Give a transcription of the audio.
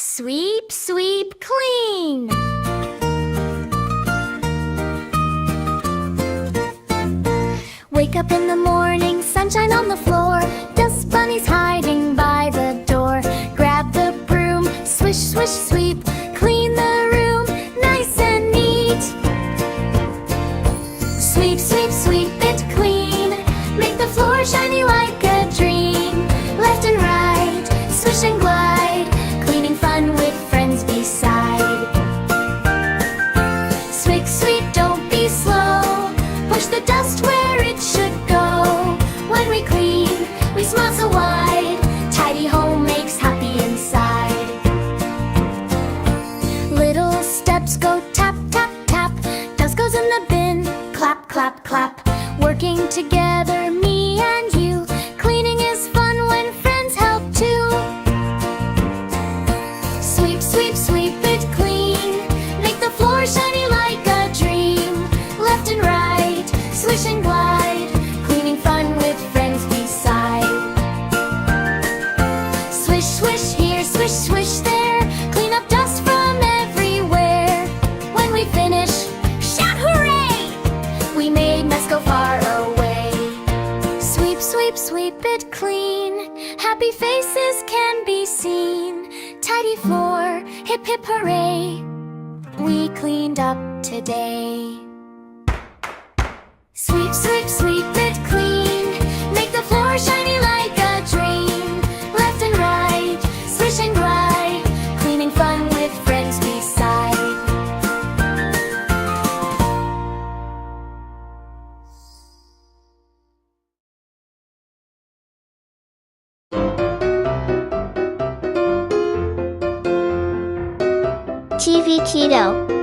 Sweep, sweep, clean. Wake up in the morning, sunshine on the floor, dust bunnies hiding by the door. Grab the broom, swish, swish, sweep, clean the room, nice and neat. Sweep, sweep, sweep it clean, make the floor shiny like a dream. Left and right, swish and glide, cleaning fun with friends beside. Sweep, sweep, don't be slow, push the dust where it should go. When we clean, we smile so wide, tidy home makes happy inside. Little steps go tap, tap, tap, dust goes in the bin, clap, clap, clap. Working together, me and you, cleaning is fun when friends help too. Sweep, sweep, sweep it clean, make the floor shiny like a dream. Left and right, swish and glide, cleaning fun with friends beside. Swish, swish here, swish, swish there, clean up dust from everywhere. When we finish, shout hooray! We made mess go far away. Sweep, sweep, sweep it clean, happy faces can be seen. Tidy floor, hip, hip, hooray! We cleaned up today. Sweep, sweep, sweep it clean, make the floor shiny like a dream. Left and right, swish and glide, cleaning fun with friends beside. TVKiDo.